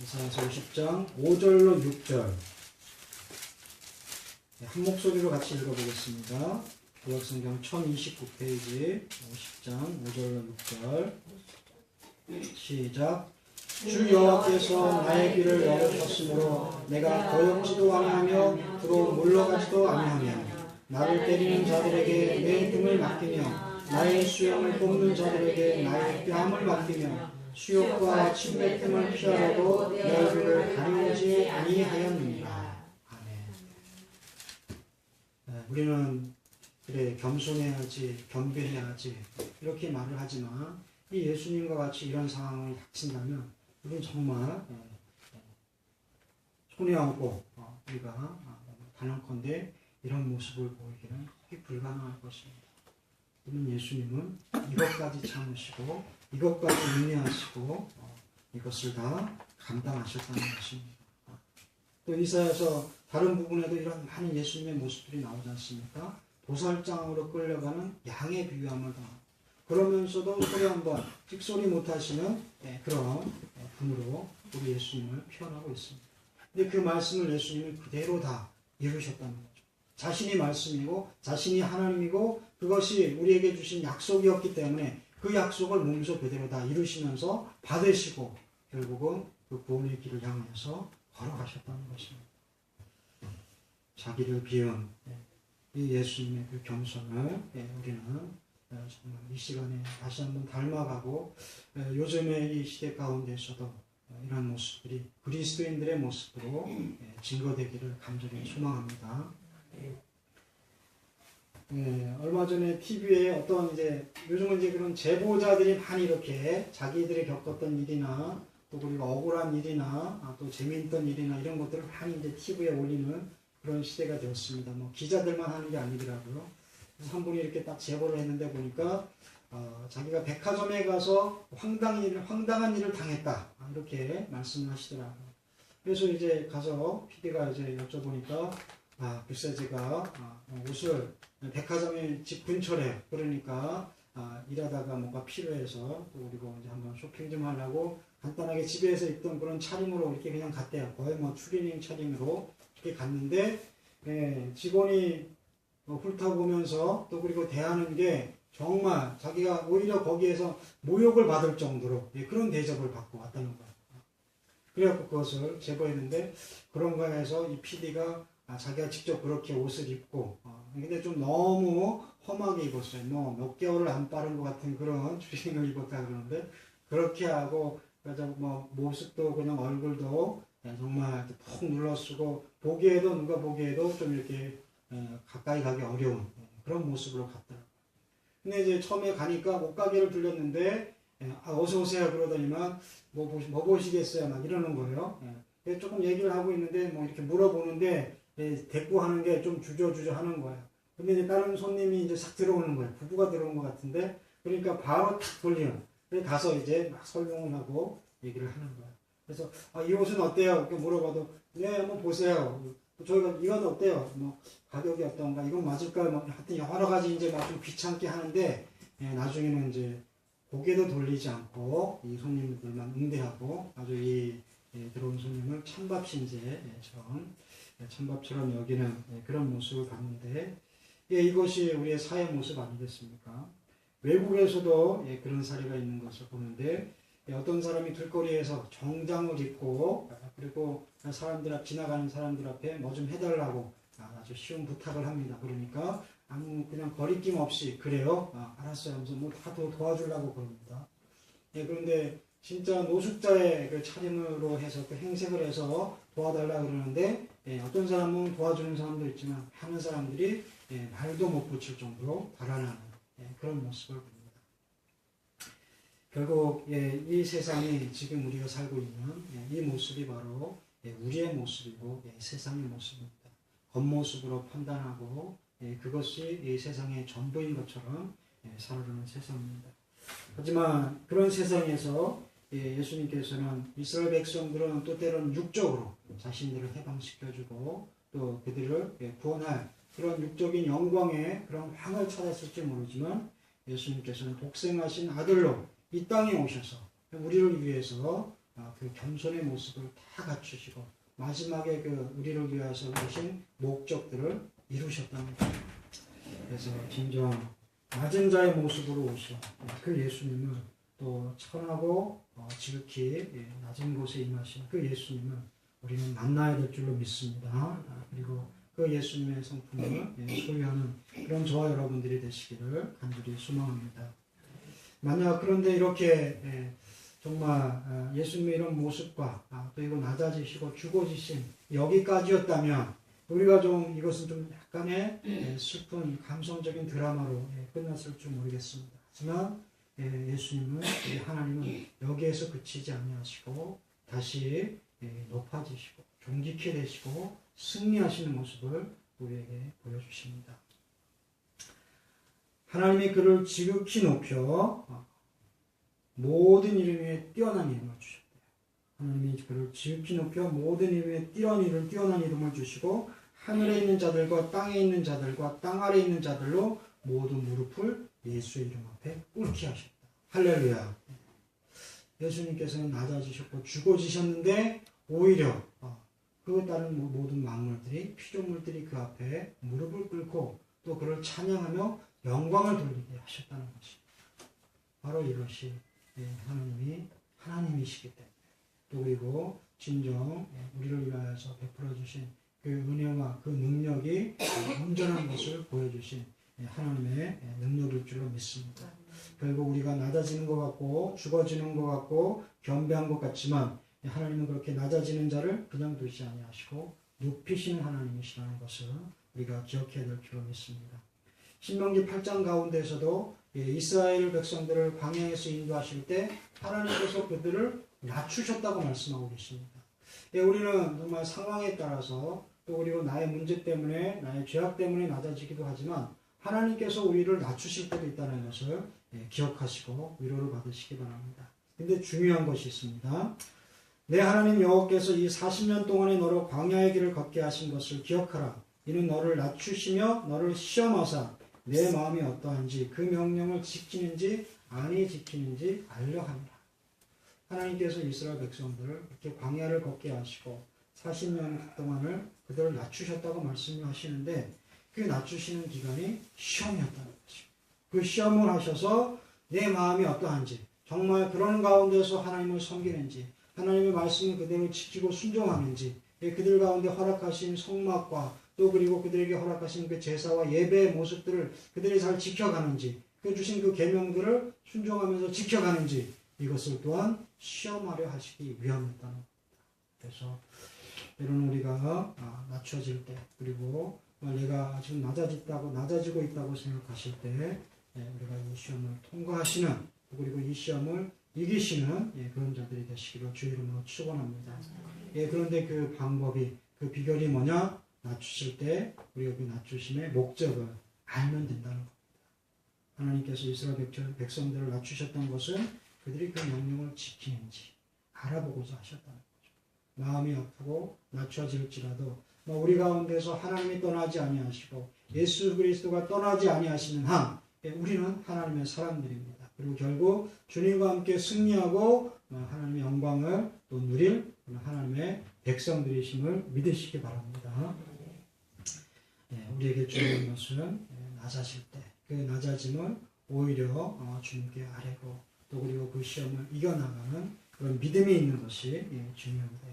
이사야서 50장 5절로 6절 한 목소리로 같이 읽어보겠습니다. 구약성경 1029페이지 50장 5절로 6절 시작. 주 여호와께서 나의 귀를 열어주셨으므로 내가 거역지도 아니하며 두루 물러가지도 아니하며 나를 때리는 자들에게 내 등을 맡기며 나의 수염을 뽑는 자들에게 나의 뺨을 맡기며 수욕과 침뱉음을 피하려고 내 얼굴을 가리우지 아니하였느니라. 아멘. 우리는 그래 겸손해야지 겸비해야지 이렇게 말을 하지만 이 예수님과 같이 이런 상황을 닥친다면 우리는 정말 손에 얹고 우리가 단언컨대 이런 모습을 보이기는 거의 불가능할 것입니다. 우리는 예수님은 이것까지 참으시고 이것까지 인내하시고 이것을 다 감당하셨다는 것입니다. 또 이사야서 다른 부분에도 이런 많은 예수님의 모습들이 나오지 않습니까? 도살장으로 끌려가는 양의 비유함을 당하고 그러면서도 소리 한번 찍소리 못하시는 그런 분으로 우리 예수님을 표현하고 있습니다. 근데 그 말씀을 예수님은 그대로 다 이루셨다는 거죠. 자신이 말씀이고 자신이 하나님이고 그것이 우리에게 주신 약속이었기 때문에 그 약속을 몸소 그대로 다 이루시면서 받으시고 결국은 그 구원의 길을 향해서 걸어가셨다는 것입니다. 자기를 비운 이 예수님의 그 겸손을 우리는 정말 이 시간에 다시 한번 닮아가고 요즘의 이 시대 가운데서도 이런 모습들이 그리스도인들의 모습으로 증거되기를 간절히 소망합니다. 얼마 전에 TV에 어떤 요즘은 그런 제보자들이 많이 이렇게 자기들이 겪었던 일이나 또 그리고 억울한 일이나 또 재미있던 일이나 이런 것들을 많이 TV에 올리는 그런 시대가 되었습니다. 뭐 기자들만 하는 게 아니더라고요. 그래서 한 분이 이렇게 딱 제보를 했는데 보니까 자기가 백화점에 가서 황당한 일을 당했다 이렇게 말씀을 하시더라고요. 그래서 가서 PD가 여쭤보니까 글쎄 제가 옷을 백화점의 집 근처래. 그러니까 일하다가 뭔가 필요해서 또 그리고 한번 쇼핑 좀 하려고 간단하게 집에서 입던 그런 차림으로 이렇게 그냥 갔대요. 거의 뭐 추리닝 차림으로 이렇게 갔는데 직원이 훑어보면서 또 그리고 대하는 게 정말 자기가 오히려 거기에서 모욕을 받을 정도로 그런 대접을 받고 왔다는 거예요. 그래갖고 그것을 제보했는데 그런가 해서 이 PD가 자기가 직접 그렇게 옷을 입고 근데 좀 너무 험하게 입었어요. 몇 개월을 안 빠른 것 같은 그런 추리닝을 입었다 그러는데 그렇게 하고 뭐 모습도 그냥 얼굴도 정말 푹 눌러쓰고 누가 보기에도 좀 이렇게 가까이 가기 어려운 그런 모습으로 갔더라고요. 근데 처음에 가니까 옷가게를 들렸는데 어서 오세요 그러더니만 뭐 보시겠어요 막 이러는 거예요. 조금 얘기를 하고 있는데 뭐 이렇게 물어보는데 대꾸하는 게 좀 주저주저 하는 거예요. 근데 다른 손님이 싹 들어오는 거예요. 부부가 들어온 것 같은데 그러니까 바로 탁 돌리는. 그래서 가서 막 설명을 하고 얘기를 하는 거예요. 그래서 이 옷은 어때요? 이렇게 물어봐도 네 한번 보세요. 저희가 이건 어때요? 뭐 가격이 어떤가? 이건 맞을까요? 뭐 하여튼 여러 가지 막 좀 귀찮게 하는데 나중에는 고개도 돌리지 않고 이 손님들만 응대하고 아주 이 들어온 손님을 찬밥처럼 여기는 그런 모습을 봤는데 이것이 우리의 사회 모습 아니겠습니까? 외국에서도 그런 사례가 있는 것을 보는데 어떤 사람이 길거리에서 정장을 입고 그리고 지나가는 사람들 앞에 뭐 좀 해달라고 아주 쉬운 부탁을 합니다. 그러니까 그냥 거리낌 없이 그래요? 알았어요 하면서 뭐 다 도와주려고 그럽니다. 그런데 진짜 노숙자의 그 차림으로 해서 그 행색을 해서 도와달라고 그러는데 어떤 사람은 도와주는 사람도 있지만 많은 사람들이 말도 못 붙일 정도로 달아나는 그런 모습을 봅니다. 결국 이 세상이 지금 우리가 살고 있는 이 모습이 바로 우리의 모습이고 세상의 모습입니다. 겉모습으로 판단하고 그것이 이 세상의 전부인 것처럼 살아가는 세상입니다. 하지만 그런 세상에서 예수님께서는 이스라엘 백성들은 또 때로는 육적으로 자신들을 해방시켜주고 또 그들을 구원할 그런 육적인 영광의 그런 황을 찾았을지 모르지만 예수님께서는 독생하신 아들로 이 땅에 오셔서 우리를 위해서 그 겸손의 모습을 다 갖추시고 마지막에 그 우리를 위하여 오신 목적들을 이루셨다는 거죠. 그래서 진정 낮은 자의 모습으로 오신 그 예수님을 또 천하고 지극히 낮은 곳에 임하신 그 예수님을 우리는 만나야 될 줄로 믿습니다. 그리고 그 예수님의 성품을 소유하는 그런 저와 여러분들이 되시기를 간절히 소망합니다. 만약 그런데 이렇게 정말 예수님의 이런 모습과 또 이거 낮아지시고 죽어지신 여기까지였다면 우리가 좀 이것은 좀 약간의 슬픈 감성적인 드라마로 끝났을 줄 모르겠습니다. 하지만 예수님은 우리 하나님은 여기에서 그치지 아니하시고 다시 높아지시고 존귀케 되시고 승리하시는 모습을 우리에게 보여주십니다. 하나님이 그를 지극히 높여 모든 이름 위에 뛰어난 이름을 주셨대요. 하나님이 그를 지극히 높여 모든 이름 위에 뛰어난 이름을 주시고 하늘에 있는 자들과 땅에 있는 자들과 땅 아래에 있는 자들로 모든 무릎을 예수의 이름 앞에 꿇게 하셨다. 할렐루야. 예수님께서는 낮아지셨고 죽어지셨는데 오히려 그에 따른 모든 만물들이 피조물들이 그 앞에 무릎을 꿇고 또 그를 찬양하며 영광을 돌리게 하셨다는 것입니다. 바로 이것이 하나님이시기 때문에 또 그리고 진정 우리를 위하여서 베풀어 주신 그 은혜와 그 능력이 온전한 것을 보여주신 하나님의 능력일 줄로 믿습니다. 결국 우리가 낮아지는 것 같고 죽어지는 것 같고 겸비한 것 같지만 하나님은 그렇게 낮아지는 자를 그냥 두시지 아니하시고 높이시는 하나님이시라는 것을 우리가 기억해야 될 줄로 믿습니다. 신명기 8장 가운데서도 이스라엘 백성들을 광야에서 인도하실 때 하나님께서 그들을 낮추셨다고 말씀하고 계십니다. 우리는 정말 상황에 따라서 또 그리고 나의 문제 때문에 나의 죄악 때문에 낮아지기도 하지만 하나님께서 우리를 낮추실 때도 있다는 것을 기억하시고 위로를 받으시기 바랍니다. 근데 중요한 것이 있습니다. 내 하나님 여호와께서 이 40년 동안에 너로 광야의 길을 걷게 하신 것을 기억하라. 이는 너를 낮추시며 너를 시험하사 내 마음이 어떠한지 그 명령을 지키는지 아니 지키는지 알려 함이라. 하나님께서 이스라엘 백성들을 이렇게 광야를 걷게 하시고 40년 동안을 그들을 낮추셨다고 말씀하시는데 그 낮추시는 기간이 시험이었다는 것입니다. 그 시험을 하셔서 내 마음이 어떠한지 정말 그런 가운데서 하나님을 섬기는지 하나님의 말씀을 그대로 지키고 순종하는지 그들 가운데 허락하신 성막과 또 그리고 그들에게 허락하신 그 제사와 예배의 모습들을 그들이 잘 지켜가는지 그 주신 그 계명들을 순종하면서 지켜가는지 이것을 또한 시험하려 하시기 위함이었다는 겁니다. 그래서 때로는 우리가 낮춰질 때 그리고 내가 지금 낮아지고 있다고 생각하실 때 우리가 이 시험을 통과하시는 그리고 이 시험을 이기시는 그런 자들이 되시기를 주의 이름으로 축원합니다. 그런데 그 방법이 그 비결이 뭐냐? 낮추실 때 우리가 그 낮추심의 목적을 알면 된다는 겁니다. 하나님께서 이스라엘 백성들을 낮추셨던 것은 그들이 그 명령을 지키는지 알아보고자 하셨다는 거죠. 마음이 아프고 낮춰질지라도 우리 가운데서 하나님이 떠나지 아니하시고 예수 그리스도가 떠나지 아니하시는 한 우리는 하나님의 사람들입니다. 그리고 결국 주님과 함께 승리하고 하나님의 영광을 또 누릴 하나님의 백성들이심을 믿으시기 바랍니다. 우리에게 중요한 것은 낮아질 때 그 낮아짐을 오히려 주님께 아뢰고 또 그리고 그 시험을 이겨나가는 그런 믿음이 있는 것이 중요합니다.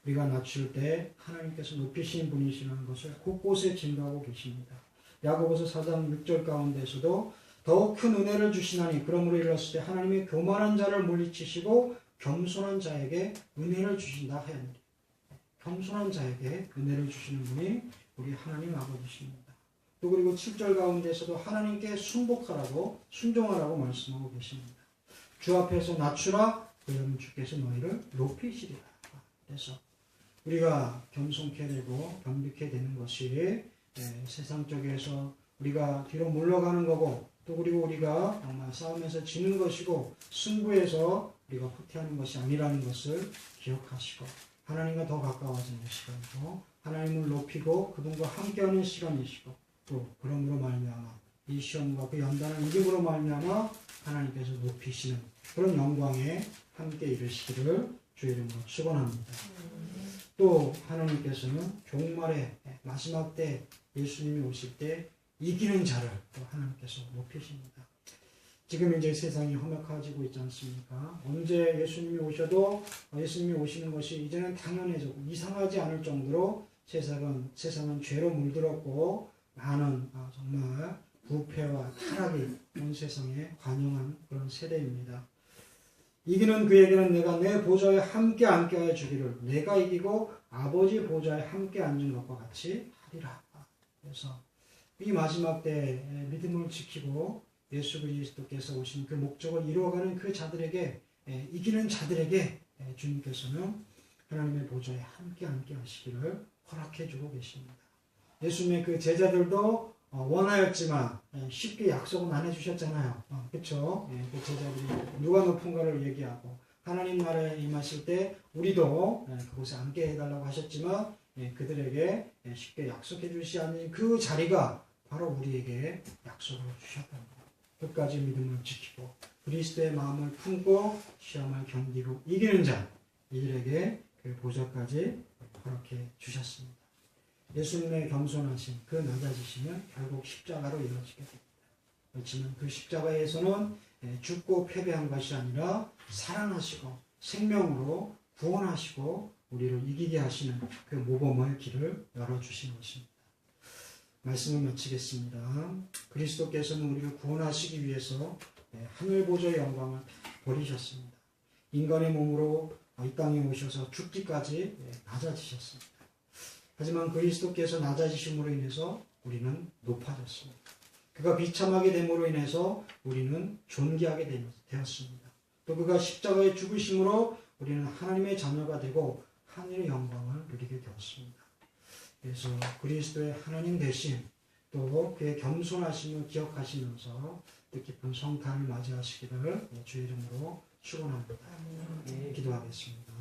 우리가 낮출 때 하나님께서 높이신 분이시라는 것을 곳곳에 증거하고 계십니다. 야고보서 4장 6절 가운데서도 더욱 큰 은혜를 주시나니 그러므로 이르렀을 때 하나님이 교만한 자를 물리치시고 겸손한 자에게 은혜를 주신다 하였느니 겸손한 자에게 은혜를 주시는 분이 우리 하나님 아버지십니다. 또 그리고 7절 가운데서도 하나님께 순복하라고 순종하라고 말씀하고 계십니다. 주 앞에서 낮추라 그러면 주께서 너희를 높이시리라. 그래서 우리가 겸손케 되고 겸비케 되는 것이 세상 쪽에서 우리가 뒤로 물러가는 거고 또 그리고 우리가 정말 싸움에서 지는 것이고 승부에서 우리가 후퇴하는 것이 아니라는 것을 기억하시고 하나님과 더 가까워지는 시간이고 하나님을 높이고 그분과 함께하는 시간이시고 또 그러므로 말미암아 이 시험과 그 연단을 이김으로 말미암아 하나님께서 높이시는 그런 영광에 함께 이르시기를 주의 이름으로 축원합니다. 또 하나님께서는 종말의 마지막 때 예수님이 오실 때 이기는 자를 또 하나님께서 높이십니다. 지금 이제 세상이 험악해지고 있지 않습니까? 언제 예수님이 오셔도 예수님이 오시는 것이 이제는 당연해졌고 이상하지 않을 정도로 세상은 죄로 물들었고 많은 정말 부패와 타락이 온 세상에 관영한 그런 세대입니다. 이기는 그에게는 내가 내 보좌에 함께 앉게 하여 주기를 내가 이기고 아버지 보좌에 함께 앉은 것과 같이 하리라. 그래서 이 마지막 때 믿음을 지키고 예수 그리스도께서 오신 그 목적을 이루어가는 그 자들에게 이기는 자들에게 주님께서는 하나님의 보좌에 함께 앉게 하시기를 허락해 주고 계십니다. 예수님의 그 제자들도 원하였지만 쉽게 약속은 안 해주셨잖아요. 그렇죠? 그 제자들이 누가 높은가를 얘기하고 하나님 나라에 임하실 때 우리도 그곳에 앉게 해달라고 하셨지만 그들에게 쉽게 약속해 주시지 않는 그 자리가 바로 우리에게 약속을 주셨답니다. 끝까지 믿음을 지키고 그리스도의 마음을 품고 시험을 견디고 이기는 자 이들에게 그 보좌까지 허락해 주셨습니다. 예수님의 겸손하심, 그 낮아지심은 결국 십자가로 이루어지게 됩니다. 그렇지만 그 십자가에서는 죽고 패배한 것이 아니라 살아나시고 생명으로 구원하시고 우리를 이기게 하시는 그 모범의 길을 열어주신 것입니다. 말씀을 마치겠습니다. 그리스도께서는 우리를 구원하시기 위해서 하늘 보좌의 영광을 버리셨습니다. 인간의 몸으로 이 땅에 오셔서 죽기까지 낮아지셨습니다. 하지만 그리스도께서 낮아지심으로 인해서 우리는 높아졌습니다. 그가 비참하게 됨으로 인해서 우리는 존귀하게 되었습니다. 또 그가 십자가에 죽으심으로 우리는 하나님의 자녀가 되고 하늘의 영광을 누리게 되었습니다. 그래서 그리스도의 하나님 되심 또 그의 겸손하심을 기억하시면서 뜻깊은 성탄을 맞이하시기를 주의 이름으로 축원합니다. 기도하겠습니다.